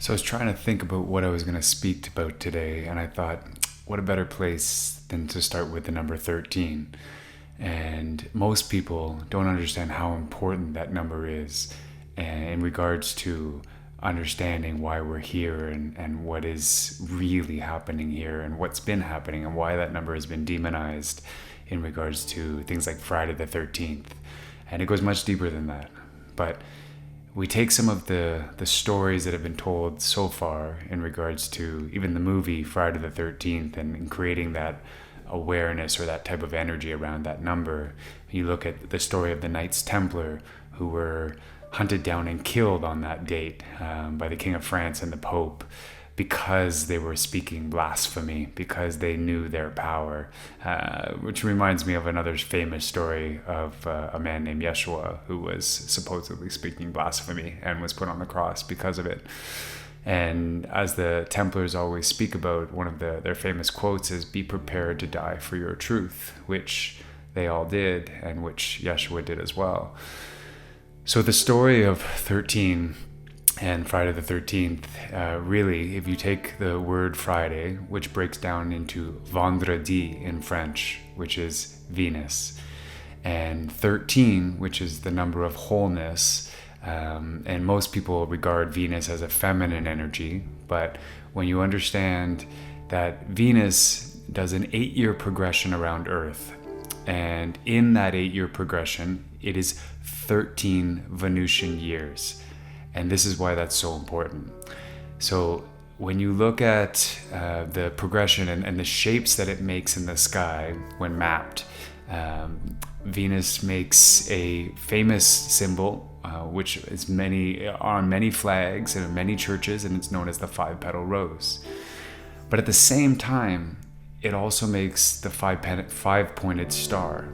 So I was trying to think about what I was going to speak about today, and I thought, what a better place than to start with the number 13. And most people don't understand how important that number is in regards to understanding why we're here and what is really happening here and what's been happening and why that number has been demonized in regards to things like Friday the 13th. And it goes much deeper than that. But we take some of the stories that have been told so far in regards to even the movie Friday the 13th and creating that awareness or that type of energy around that number. You look at the story of the Knights Templar who were hunted down and killed on that date by the King of France and the Pope because they were speaking blasphemy, because they knew their power, which reminds me of another famous story of a man named Yeshua who was supposedly speaking blasphemy and was put on the cross because of it. And as the Templars always speak about, one of their famous quotes is, "Be prepared to die for your truth," which they all did and which Yeshua did as well. So the story of 13 and Friday the 13th, really, if you take the word Friday, which breaks down into vendredi in French, which is Venus, and 13, which is the number of wholeness, and most people regard Venus as a feminine energy, but when you understand that Venus does an 8-year progression around Earth, and in that 8-year progression, it is 13 Venusian years. And this is why that's so important. So when you look at the progression and the shapes that it makes in the sky when mapped, Venus makes a famous symbol, which is on many flags and in many churches, and it's known as the 5-petal rose. But at the same time, it also makes the five-pointed star.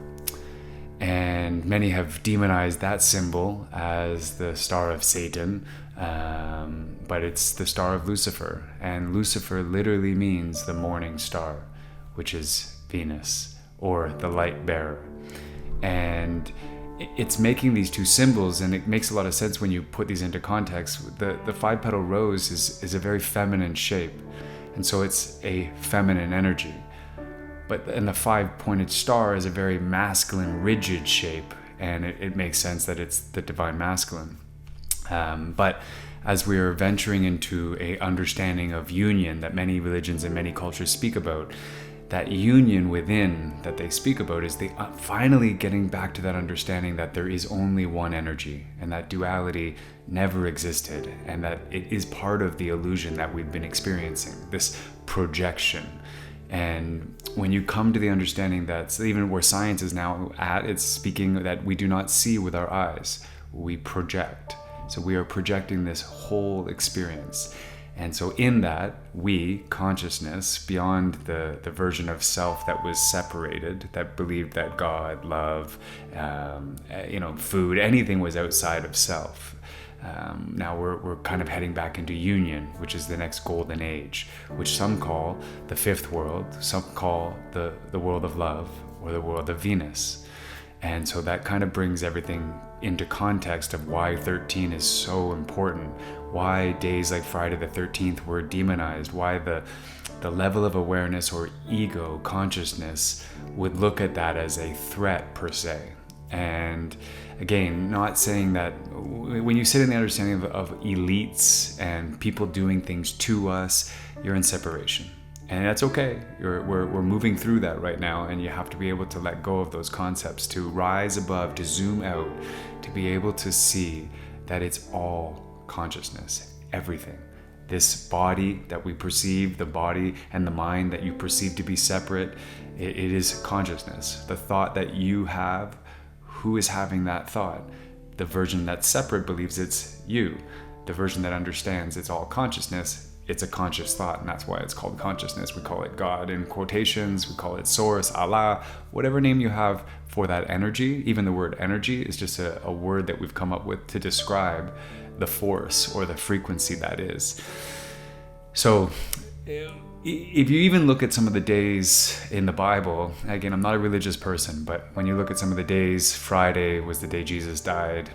And many have demonized that symbol as the star of Satan, but it's the star of Lucifer. And Lucifer literally means the morning star, which is Venus, or the light bearer. And it's making these two symbols, and it makes a lot of sense when you put these into context. The 5-petal rose is a very feminine shape, and so it's a feminine energy. And the 5-pointed star is a very masculine, rigid shape, and it makes sense that it's the divine masculine. But as we are venturing into a understanding of union that many religions and many cultures speak about, that union within that they speak about is finally getting back to that understanding that there is only one energy, and that duality never existed, and that it is part of the illusion that we've been experiencing, this projection. And when you come to the understanding that even where science is now at, it's speaking that we do not see with our eyes, we project. So we are projecting this whole experience. And so in that, we, consciousness, beyond the version of self that was separated, that believed that God, love, food, anything was outside of self. Now we're kind of heading back into union, which is the next golden age, which some call the 5th world, some call the world of love, or the world of Venus. And so that kind of brings everything into context of why 13 is so important, why days like Friday the 13th were demonized, why the level of awareness or ego consciousness would look at that as a threat per se. And again, not saying that when you sit in the understanding of elites and people doing things to us, you're in separation. And that's okay. We're moving through that right now, and you have to be able to let go of those concepts, to rise above, to zoom out, to be able to see that it's all consciousness, everything. This body that we perceive, the body and the mind that you perceive to be separate, it is consciousness. The thought that you have, who is having that thought? The version that's separate believes it's you. The version that understands it's all consciousness, it's a conscious thought, and that's why it's called consciousness. We call it God in quotations, we call it source, Allah, whatever name you have for that energy. Even the word energy is just a word that we've come up with to describe the force or the frequency that is. So if you even look at some of the days in the Bible, again, I'm not a religious person, but when you look at some of the days, Friday was the day Jesus died,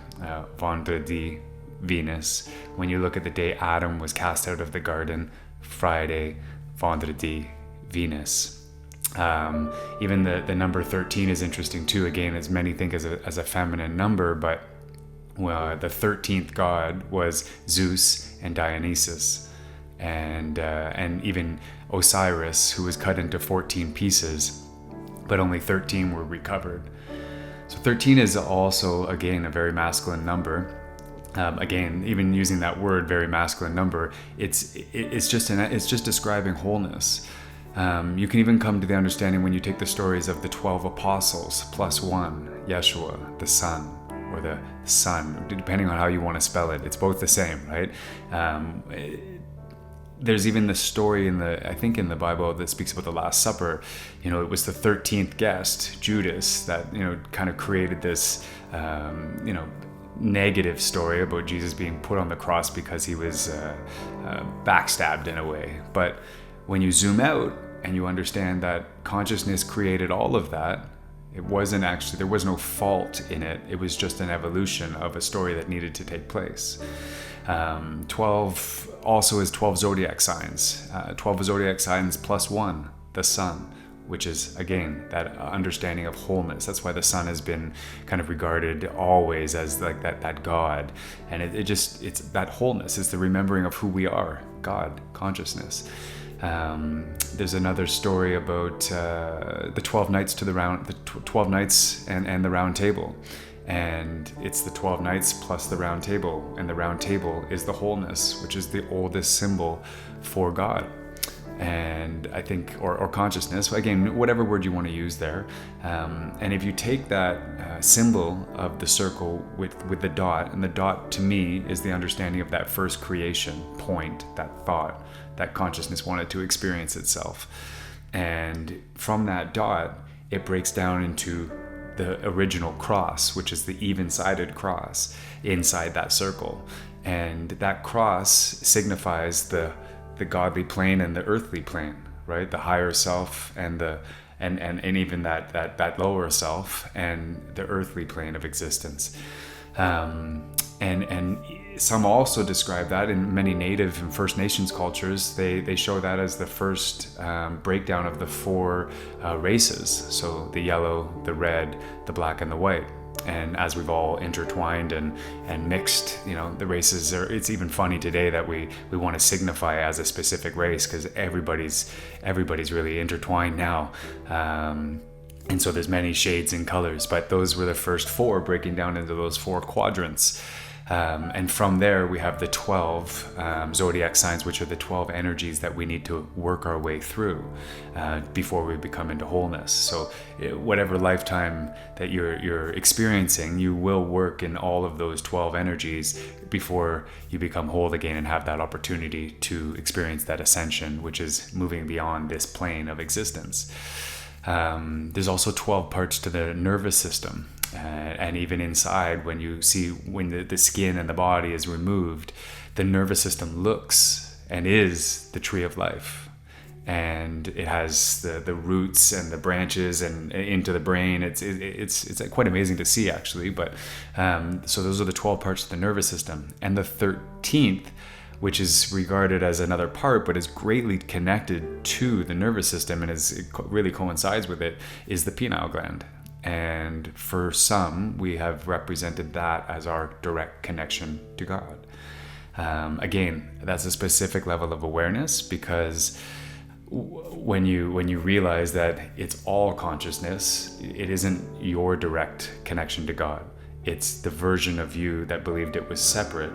vendredi, Venus. When you look at the day Adam was cast out of the garden, Friday, vendredi, Venus. Even the number 13 is interesting too. Again, as many think as a feminine number, but the 13th god was Zeus and Dionysus, and even Osiris, who was cut into 14 pieces, but only 13 were recovered. So 13 is also, again, a very masculine number. Again, even using that word, very masculine number, it's just describing wholeness. You can even come to the understanding when you take the stories of the 12 apostles plus one, Yeshua, the Son, or the Son, depending on how you want to spell it. It's both the same, right? There's even the story I think in the Bible that speaks about the Last Supper. It was the 13th guest, Judas, that, kind of created this, negative story about Jesus being put on the cross because he was backstabbed in a way. But when you zoom out and you understand that consciousness created all of that, it wasn't actually, there was no fault in it. It was just an evolution of a story that needed to take place. 12 also is 12 zodiac signs. 12 zodiac signs plus one, the sun, which is, again, that understanding of wholeness. That's why the sun has been kind of regarded always as like that God. And it's that wholeness. It's the remembering of who we are, God, consciousness. There's another story about the 12 knights to the round, the 12 knights and the round table. And it's the 12 knights plus the round table. And the round table is the wholeness, which is the oldest symbol for God. And I think, or consciousness, again, whatever word you want to use there. And if you take that symbol of the circle with the dot, and the dot to me is the understanding of that first creation point, that thought, that consciousness wanted to experience itself. And from that dot, it breaks down into the original cross, which is the even-sided cross inside that circle. And that cross signifies the godly plane and the earthly plane, right? The higher self and even that lower self and the earthly plane of existence. And some also describe that in many Native and First Nations cultures. They show that as the first breakdown of the four races. So the yellow, the red, the black, and the white. And as we've all intertwined and mixed, the races are, it's even funny today that we want to signify as a specific race, because everybody's really intertwined now. And so there's many shades and colors, but those were the first four, breaking down into those four quadrants. And from there, we have the 12 zodiac signs, which are the 12 energies that we need to work our way through before we become into wholeness. So whatever lifetime that you're experiencing, you will work in all of those 12 energies before you become whole again and have that opportunity to experience that ascension, which is moving beyond this plane of existence. There's also 12 parts to the nervous system. And even inside, when the skin and the body is removed, the nervous system looks and is the tree of life. And it has the roots and the branches and into the brain. It's quite amazing to see, actually. But so those are the 12 parts of the nervous system. And the 13th, which is regarded as another part, but is greatly connected to the nervous system and it really coincides with it, is the pineal gland. And for some, we have represented that as our direct connection to God. Again, that's a specific level of awareness, because when you realize that it's all consciousness, it isn't your direct connection to God. It's the version of you that believed it was separate,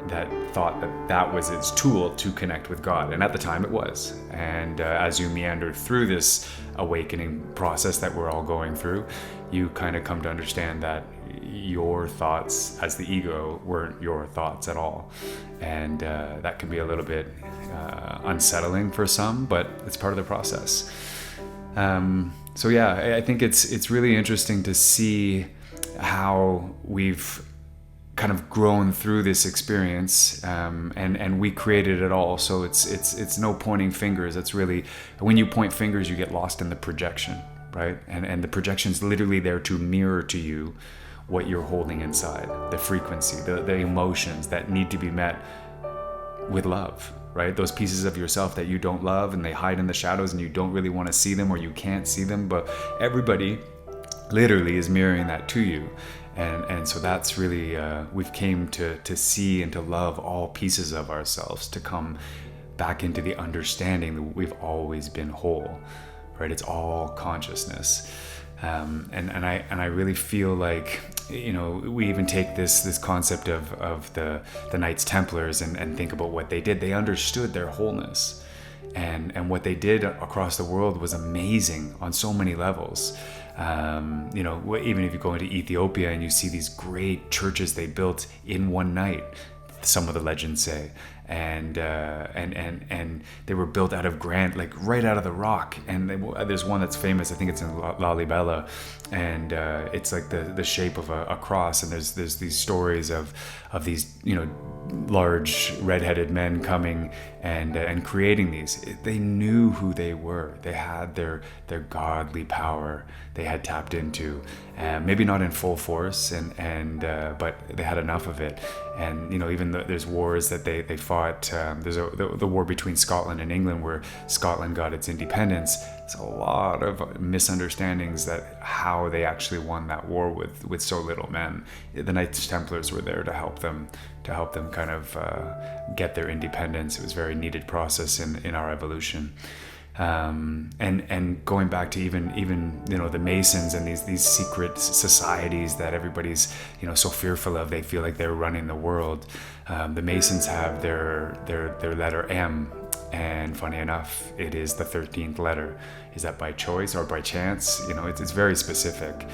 that thought that was its tool to connect with God. And at the time it was. And as you meander through this awakening process that we're all going through, you kind of come to understand that your thoughts as the ego weren't your thoughts at all. And that can be a little bit unsettling for some, but it's part of the process. So yeah, I think it's really interesting to see how we've kind of grown through this experience, and we created it all. So it's no pointing fingers. It's really, when you point fingers, you get lost in the projection, right? And the projection's literally there to mirror to you what you're holding inside, the frequency, the emotions that need to be met with love, right? Those pieces of yourself that you don't love and they hide in the shadows and you don't really want to see them, or you can't see them, but everybody literally is mirroring that to you. And so that's really, we've came to see and to love all pieces of ourselves, to come back into the understanding that we've always been whole, right? It's all consciousness. And I really feel like, we even take this concept of the Knights Templars and think about what they did. They understood their wholeness, and what they did across the world was amazing on so many levels. Even if you go into Ethiopia and you see these great churches they built in one night, some of the legends say, and they were built out of granite, like right out of the rock. And there's one that's famous, I think it's in Lalibela, and it's like the shape of a cross. And there's these stories of these large red-headed men coming and creating these. They knew who they were. They had their godly power they had tapped into, maybe not in full force, but they had enough of it. And even though there's wars that they fought, there's the war between Scotland and England, where Scotland got its independence. There's a lot of misunderstandings that how they actually won that war with so little men. The Knights Templars were there to help them kind of get their independence. It was a very needed process in our evolution. And going back to even the Masons and these secret societies that everybody's so fearful of. They feel like they're running the world. The Masons have their letter M, and funny enough, it is the 13th letter. Is that by choice or by chance? It's very specific,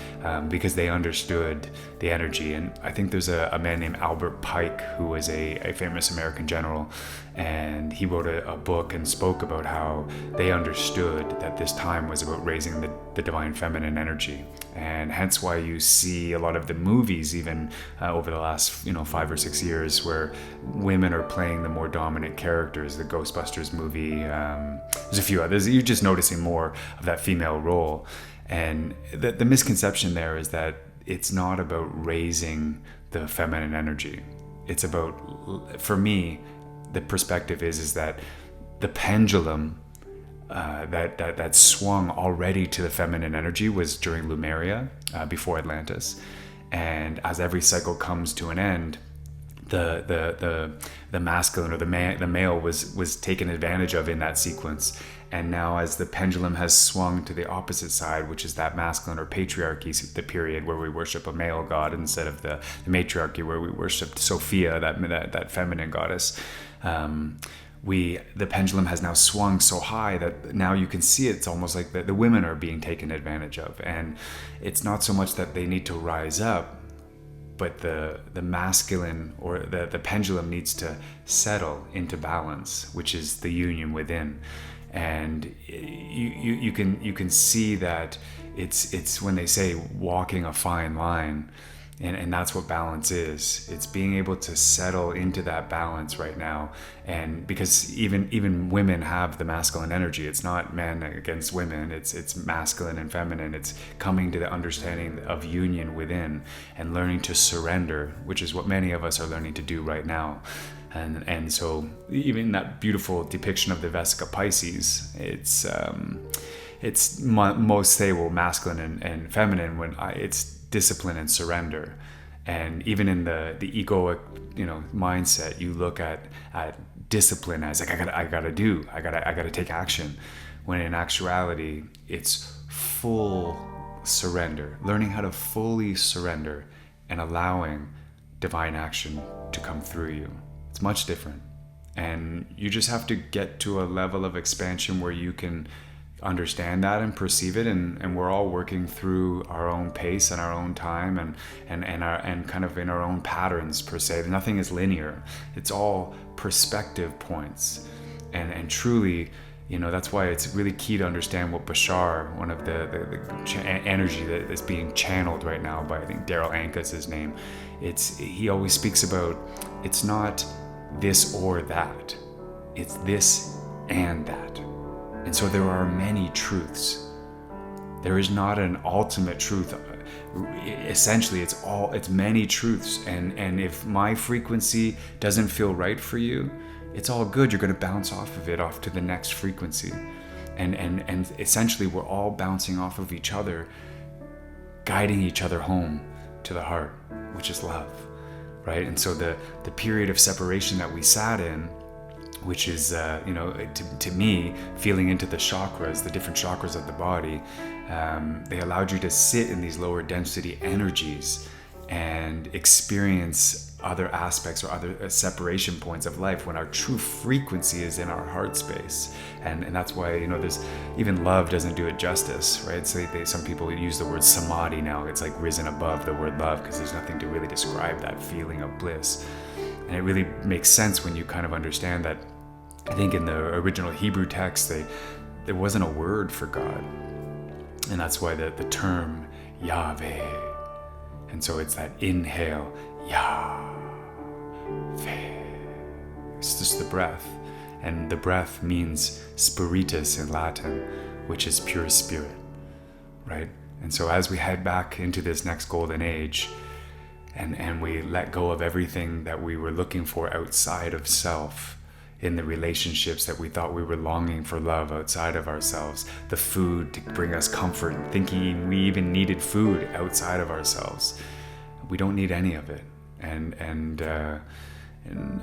because they understood the energy. And I think there's a man named Albert Pike, who was a famous American general, and he wrote a book and spoke about how they understood that this time was about raising the divine feminine energy. And hence why you see a lot of the movies, even over the last 5 or 6 years, where women are playing the more dominant characters. The Ghostbusters movie, there's a few others. You're just noticing more of that female role. And the misconception there is that it's not about raising the feminine energy. It's about, for me, the perspective is that the pendulum that swung already to the feminine energy was during Lemuria, before Atlantis. And as every cycle comes to an end, the masculine or the male was taken advantage of in that sequence. And now as the pendulum has swung to the opposite side, which is that masculine or patriarchy, the period where we worship a male god instead of the matriarchy where we worshiped Sophia, that feminine goddess. The pendulum has now swung so high that now you can see it's almost like the women are being taken advantage of. And it's not so much that they need to rise up, but the masculine or the pendulum needs to settle into balance, which is the union within. And you can see that it's when they say walking a fine line. And that's what balance is. It's being able to settle into that balance right now. And because even women have the masculine energy. It's not men against women. It's masculine and feminine. It's coming to the understanding of union within and learning to surrender, which is what many of us are learning to do right now. And so even that beautiful depiction of the 𝐍𝐔𝐌𝐁𝐄𝐑 Pisces, it's most say, well, masculine and feminine, when it's discipline and surrender. And even in the egoic mindset, you look at discipline as like I gotta take action, when in actuality it's full surrender, learning how to fully surrender and allowing divine action to come through you. It's much different, and you just have to get to a level of expansion where you can understand that and perceive it, and we're all working through our own pace and our own time and kind of in our own patterns per se. Nothing is linear. It's all perspective points, and truly, that's why it's really key to understand what Bashar, one of the energy that is being channeled right now by, I think Daryl Anka is his name. He always speaks about, it's not this or that, it's this and that. And so there are many truths. There is not an ultimate truth. essentially it's many truths, and if my frequency doesn't feel right for you, it's all good. You're going to bounce off of it, off to the next frequency, and essentially we're all bouncing off of each other, guiding each other home to the heart, which is love, right? And so the period of separation that we sat in, which is, to me, feeling into the chakras, the different chakras of the body, they allowed you to sit in these lower density energies and experience other aspects or other separation points of life when our true frequency is in our heart space. And that's why, there's even love doesn't do it justice, right? So some people use the word samadhi now. It's like risen above the word love, because there's nothing to really describe that feeling of bliss. And it really makes sense when you kind of understand that. I think in the original Hebrew text, there wasn't a word for God. And that's why the term Yahweh. And so it's that inhale, Yahweh. It's just the breath. And the breath means spiritus in Latin, which is pure spirit, right? And so as we head back into this next golden age, and we let go of everything that we were looking for outside of self, in the relationships that we thought we were longing for love outside of ourselves, the food to bring us comfort, thinking we even needed food outside of ourselves. We don't need any of it. And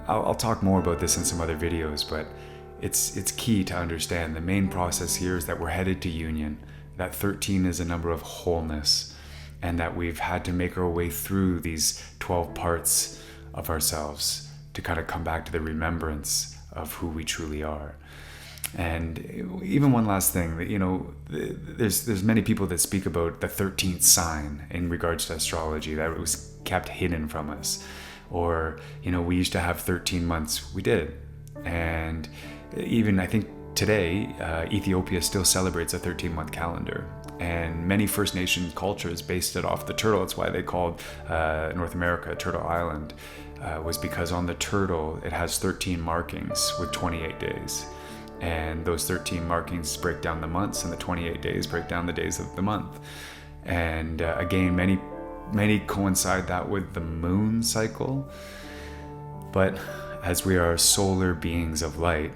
I'll talk more about this in some other videos, but it's key to understand the main process here is that we're headed to union, that 13 is a number of wholeness, and that we've had to make our way through these 12 parts of ourselves to kind of come back to the remembrance of who we truly are. And even one last thing, there's many people that speak about the 13th sign in regards to astrology, that it was kept hidden from us. Or, we used to have 13 months. We did. And even I think today, Ethiopia still celebrates a 13-month calendar. And many First Nation cultures based it off the turtle. It's why they called North America Turtle Island, was because on the turtle, it has 13 markings with 28 days. And those 13 markings break down the months, and the 28 days break down the days of the month. And again, many coincide that with the moon cycle. But as we are solar beings of light,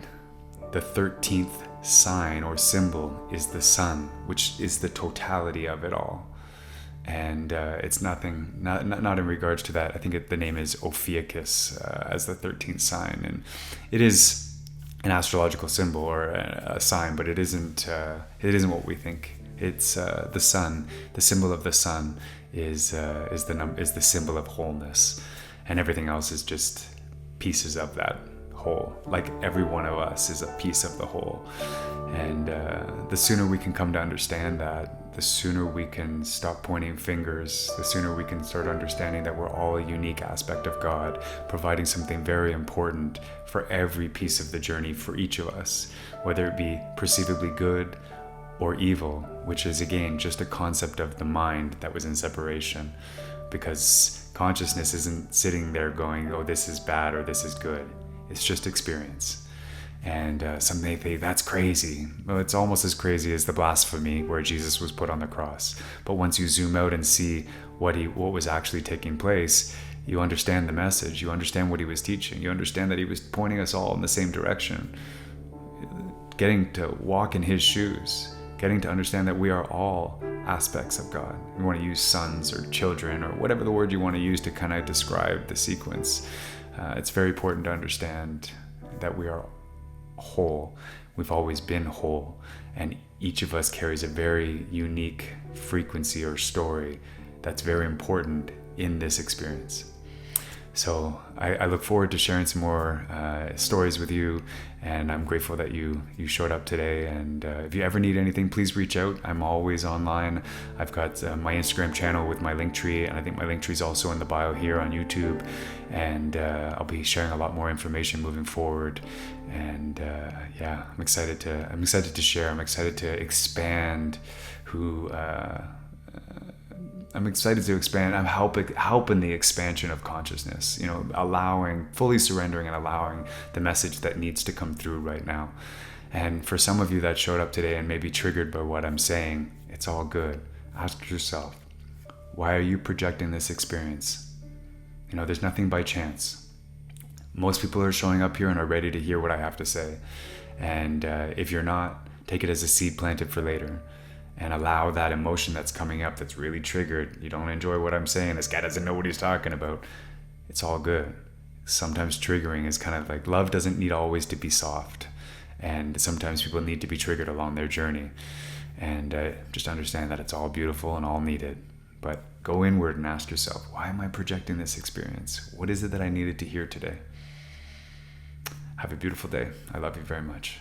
the 13th sign or symbol is the sun, which is the totality of it all. And it's nothing, not in regards to that. I think the name is Ophiuchus as the 13th sign, and it is an astrological symbol or a sign, but it isn't what we think. It's the sun. The symbol of the sun is the symbol of wholeness, and everything else is just pieces of that whole. Like every one of us is a piece of the whole. And the sooner we can come to understand that, the sooner we can stop pointing fingers, the sooner we can start understanding that we're all a unique aspect of God, providing something very important for every piece of the journey for each of us, whether it be perceivably good or evil, which is again just a concept of the mind that was in separation, because consciousness isn't sitting there going, oh, this is bad or this is good. It's just experience. And some may think that's crazy. Well, it's almost as crazy as the blasphemy where Jesus was put on the cross. But once you zoom out and see what was actually taking place, you understand the message. You understand what he was teaching. You understand that he was pointing us all in the same direction. Getting to walk in his shoes. Getting to understand that we are all aspects of God. You want to use sons or children or whatever the word you want to use to kind of describe the sequence. It's very important to understand that we are whole. We've always been whole, and each of us carries a very unique frequency or story that's very important in this experience. So I look forward to sharing some more stories with you, and I'm grateful that you showed up today. And if you ever need anything, please reach out. I'm always online. I've got my Instagram channel with my link tree, and I think my link tree is also in the bio here on YouTube. And I'll be sharing a lot more information moving forward. And I'm excited to share. I'm excited to expand I'm excited to expand. I'm helping the expansion of consciousness, fully surrendering and allowing the message that needs to come through right now. And for some of you that showed up today and may be triggered by what I'm saying, it's all good. Ask yourself, Why are you projecting this experience? There's nothing by chance. Most people are showing up here and are ready to hear what I have to say. And if you're not, take it as a seed planted for later. And allow that emotion that's coming up that's really triggered. You don't enjoy what I'm saying. This guy doesn't know what he's talking about. It's all good. Sometimes triggering is kind of like, love doesn't need always to be soft. And sometimes people need to be triggered along their journey. And just understand that it's all beautiful and all needed. But go inward and ask yourself, why am I projecting this experience? What is it that I needed to hear today? Have a beautiful day. I love you very much.